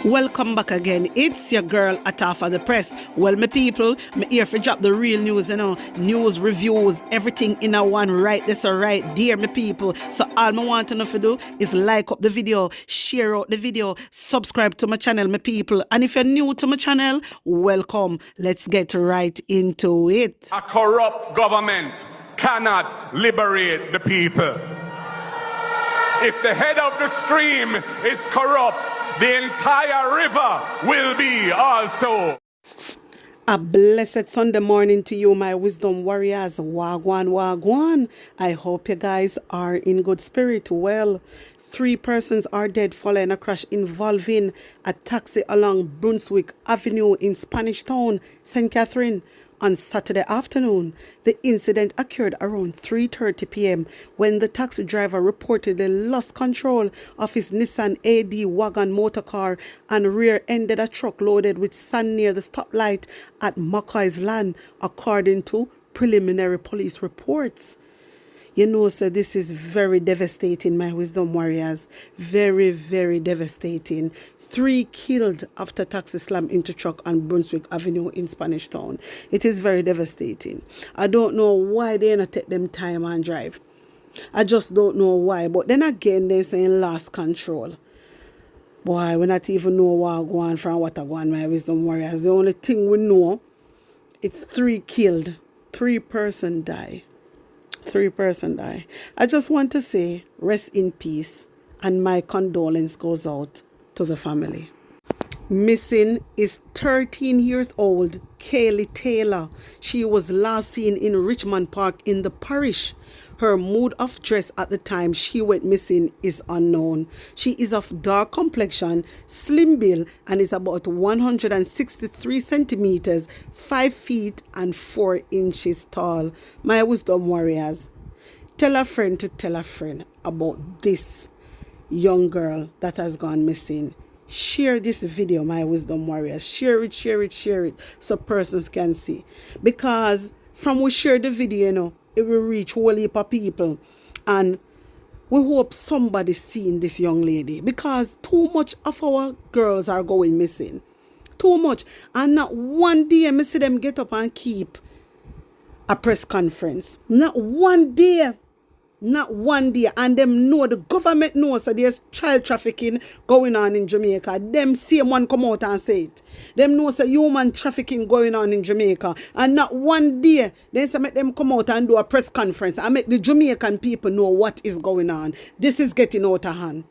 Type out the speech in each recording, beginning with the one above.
Welcome back again. It's your girl Atafa the Press. Well, my people, me here for drop the real news, news, reviews, everything in a one right this or right there, my people. So all me want to know to do is like up the video, share out the video, subscribe to my channel, my people. And if you're new to my channel, welcome. Let's get right into it. A corrupt government cannot liberate the people. If the head of the stream is corrupt, the entire river will be also. A blessed Sunday morning to you, my wisdom warriors. Wagwan, wagwan. I hope you guys are in good spirit. Well, 3 persons are dead following a crash involving a taxi along Brunswick Avenue in Spanish Town, St. Catherine, on Saturday afternoon. The incident occurred around 3:30 p.m. when the taxi driver reportedly lost control of his Nissan AD wagon motorcar and rear-ended a truck loaded with sand near the stoplight at McCoy's Land, according to preliminary police reports. You know, so this is very devastating, my wisdom warriors. Very, very devastating. 3 killed after taxi slammed into truck on Brunswick Avenue in Spanish Town. It is very devastating. I don't know why they not take them time and drive. I just don't know why. But then again, they're saying lost control. Boy, we not even know what going from what I going, my wisdom warriors. The only thing we know, it's 3 killed. 3 person die. 3 person die. I just want to say rest in peace and my condolence goes out to the family. Missing is 13 years old Kaylee Taylor. She was last seen in Richmond Park in the parish. Her mode of dress at the time she went missing is unknown. She is of dark complexion, slim build, and is about 163 centimeters, 5 feet and 4 inches tall. My wisdom warriors, tell a friend to tell a friend about this young girl that has gone missing. Share this video, my wisdom warriors. Share it so persons can see. Because from we share the video, it will reach whole heap of people. And we hope somebody seeing this young lady. Because too much of our girls are going missing. Too much. And not one day I see them get up and keep a press conference. Not one day. Not one day. And them know, the government knows that there's child trafficking going on in Jamaica. Them same one come out and say it. Them know that human trafficking going on in Jamaica. And not one day they say make them come out and do a press conference and make the Jamaican people know what is going on. This is getting out of hand.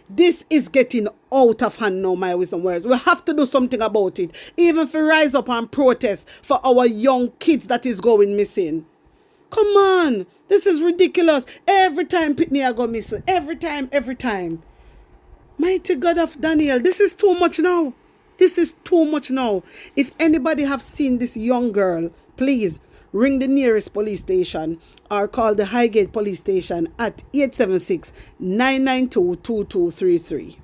This is getting out of hand now, my wisdom warriors. We have to do something about it. Even if we rise up and protest for our young kids that is going missing. Come on, this is ridiculous. Every time Pitney I go missing. Every time. Mighty God of Daniel, this is too much now. This is too much now. If anybody have seen this young girl, please ring the nearest police station or call the Highgate police station at 876-992-2233.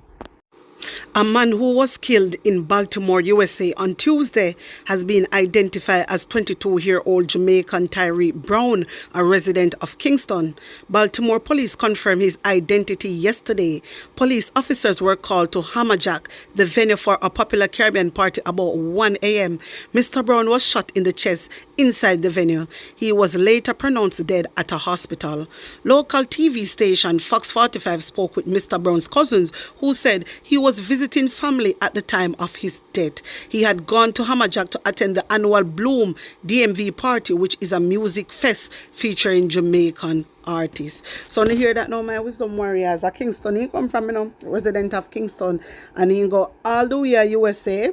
A man who was killed in Baltimore, USA on Tuesday has been identified as 22-year-old Jamaican Tyreek Brown, a resident of Kingston. Baltimore police confirmed his identity yesterday. Police officers were called to Hammerjack, the venue for a popular Caribbean party, about 1 a.m. Mr. Brown was shot in the chest inside the venue. He was later pronounced dead at a hospital. Local TV station Fox 45 spoke with Mr. Brown's cousins, who said he was visiting family at the time of his death. He had gone to Hammerjack to attend the annual Bloom DMV party, which is a music fest featuring Jamaican artists. So you hear that now, my wisdom warriors. At Kingston, he come from, resident of Kingston, and he go all the way to USA,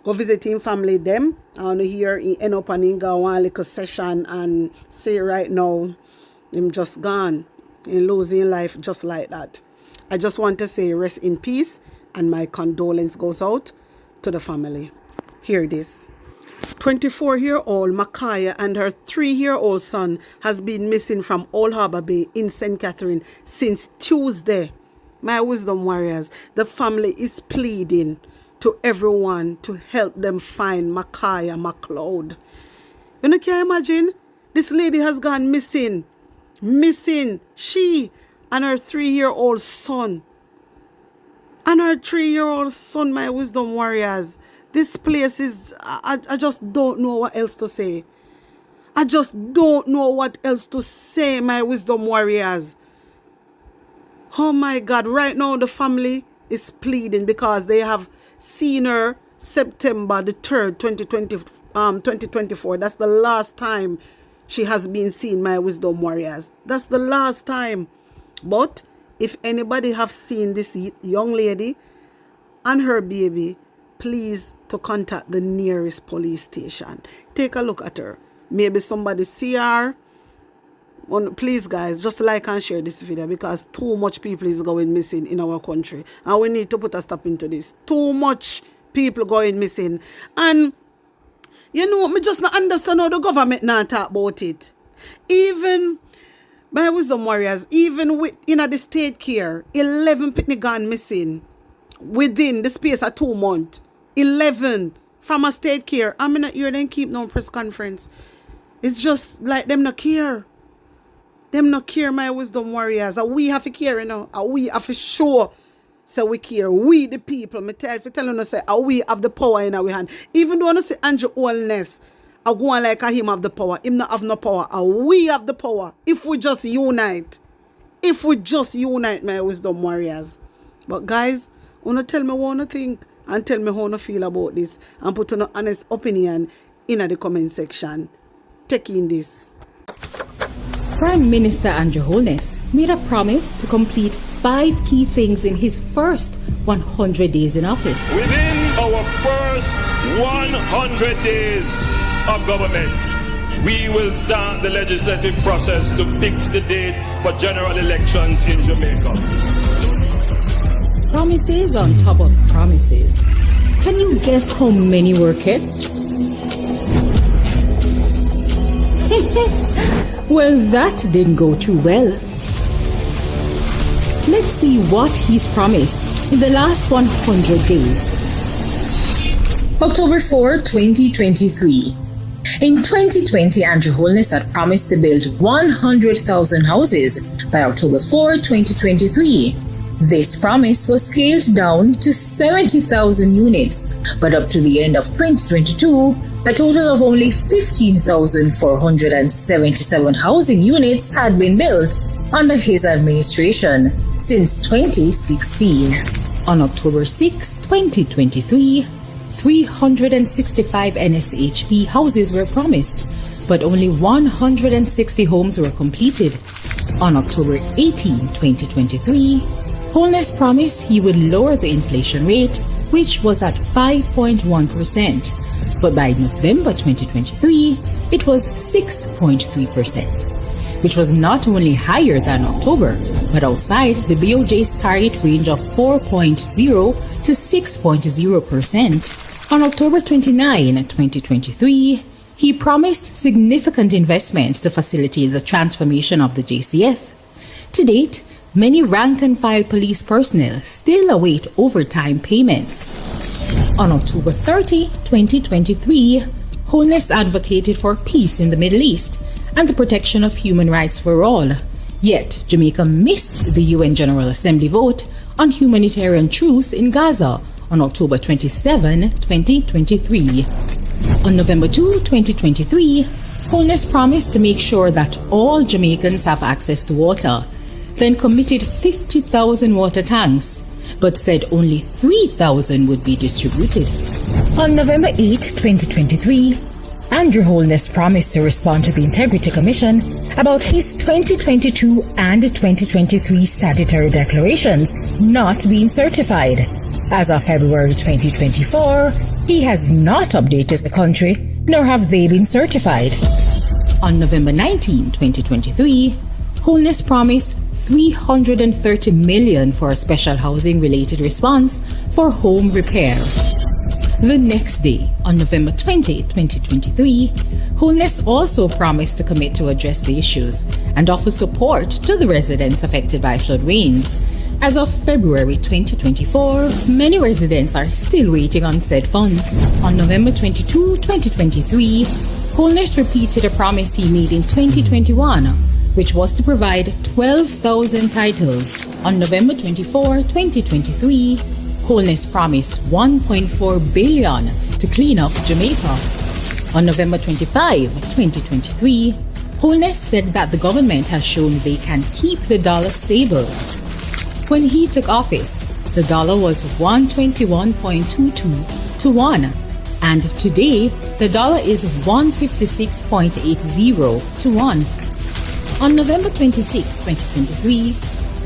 go visiting family them, and here he end up and he go one little session and say right now, him just gone. He losing life just like that. I just want to say rest in peace and my condolence goes out to the family. Hear this. 24-year-old Makaya and her 3-year-old son has been missing from Old Harbour Bay in St. Catherine since Tuesday. My wisdom warriors, the family is pleading to everyone to help them find Makaya McLeod. You can imagine? This lady has gone missing. She and her 3-year-old son. And her 3-year-old son, my wisdom warriors. This place is, I just don't know what else to say. I just don't know what else to say, my wisdom warriors. Oh my God, right now the family is pleading because they have seen her September the 3rd, 2024. That's the last time she has been seen, my wisdom warriors. That's the last time. But if anybody have seen this young lady and her baby, please to contact the nearest police station. Take a look at her. Maybe somebody see her. Please guys, just like and share this video because too much people is going missing in our country. And we need to put a stop into this. Too much people going missing. And you know, me just not understand how the government not talk about it. Even my wisdom warriors, even with the state care, 11 pitney gone missing within the space of 2 months. 11 from a state care. I'm not hear them keep no press conference. It's just like them not care. Them not care, my wisdom warriors. And we have to care, you know. And we have to show so we care. We the people. Me telling us say we have the power in our hand. Even though I say Andrew Holness, I go on like him have the power. Him not have no power. And we have the power. If we just unite. If we just unite, my wisdom warriors. But guys, wanna tell me what you think and tell me how you feel about this and put an honest opinion in the comment section. Take in this. Prime Minister Andrew Holness made a promise to complete 5 key things in his first 100 days in office. Within our first 100 days of government, we will start the legislative process to fix the date for general elections in Jamaica. Promises on top of promises. Can you guess how many were kept? Well, that didn't go too well. Let's see what he's promised in the last 100 days. October 4, 2023. In 2020, Andrew Holness had promised to build 100,000 houses by October 4, 2023. This promise was scaled down to 70,000 units, but up to the end of 2022, a total of only 15,477 housing units had been built under his administration since 2016. On October 6, 2023, 365 NSHP houses were promised, but only 160 homes were completed. On October 18, 2023, Holness promised he would lower the inflation rate, which was at 5.1%. But by November 2023, it was 6.3%, which was not only higher than October, but outside the BOJ's target range of 4.0 to 6.0%. On October 29, 2023, he promised significant investments to facilitate the transformation of the JCF. To date, many rank-and-file police personnel still await overtime payments. On October 30, 2023, Holness advocated for peace in the Middle East and the protection of human rights for all. Yet, Jamaica missed the UN General Assembly vote on humanitarian truce in Gaza on October 27, 2023. On November 2, 2023, Holness promised to make sure that all Jamaicans have access to water, then committed 50,000 water tanks, but said only 3,000 would be distributed. On November 8, 2023, Andrew Holness promised to respond to the Integrity Commission about his 2022 and 2023 statutory declarations not being certified. As of February 2024, he has not updated the country, nor have they been certified. On November 19, 2023, Holness promised $330 million for a special housing-related response for home repair. The next day, on November 20, 2023, Holness also promised to commit to address the issues and offer support to the residents affected by flood rains. As of February 2024, many residents are still waiting on said funds. On November 22, 2023, Holness repeated a promise he made in 2021, which was to provide 12,000 titles. On November 24, 2023, Holness promised $1.4 billion to clean up Jamaica. On November 25, 2023, Holness said that the government has shown they can keep the dollar stable. When he took office, the dollar was 121.22 to 1, and today the dollar is 156.80 to 1. On November 26, 2023,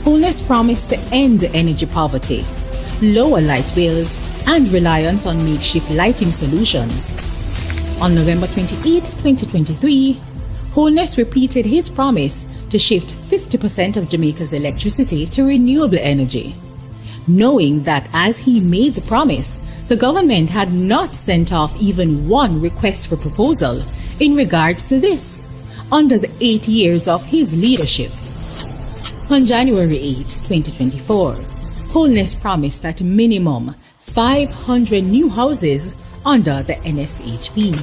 Holness promised to end energy poverty, lower light bills, and reliance on makeshift lighting solutions. On November 28, 2023, Holness repeated his promise to shift 50% of Jamaica's electricity to renewable energy, knowing that as he made the promise, the government had not sent off even one request for proposal in regards to this under the 8 years of his leadership. On January 8, 2024, Holness promised at minimum 500 new houses under the NSHP.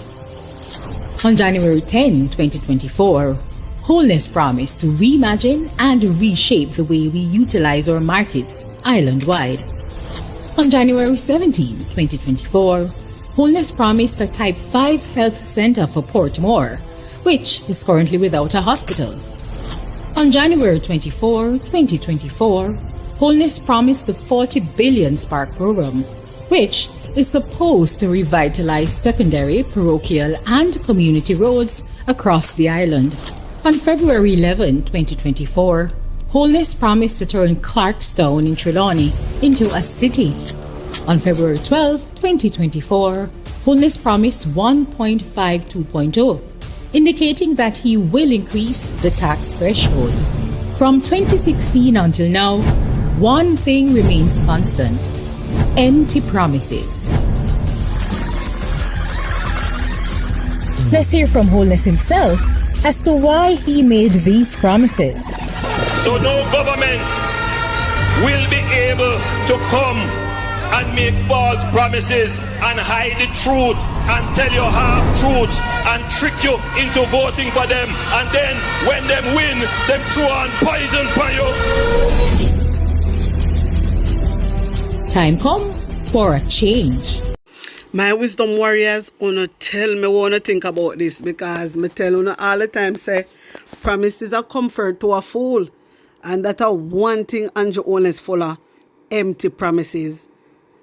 On January 10, 2024, Holness promised to reimagine and reshape the way we utilize our markets island-wide. On January 17, 2024, Holness promised a Type 5 health center for Portmore, which is currently without a hospital. On January 24, 2024, Holness promised the 40 billion Spark program, which is supposed to revitalize secondary, parochial, and community roads across the island. On February 11, 2024, Holness promised to turn Clarkstown in Trelawney into a city. On February 12, 2024, Holness promised 1.52.0, indicating that he will increase the tax threshold. From 2016 until now, one thing remains constant: empty promises. Let's hear from Holness himself as to why he made these promises. So no government will be able to come and make false promises and hide the truth and tell you half-truths and trick you into voting for them, and then when them win, them throw on poison for you. Time come for a change. My wisdom warriors, wanna tell me what you think about this, because me tell you all the time say promises are comfort to a fool, and that are one thing Andrew Holness full of empty promises.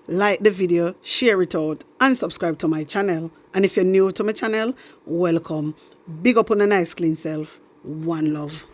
Like the video, share it out, and subscribe to my channel. And if you're new to my channel, welcome. Big up on a nice clean self. One love.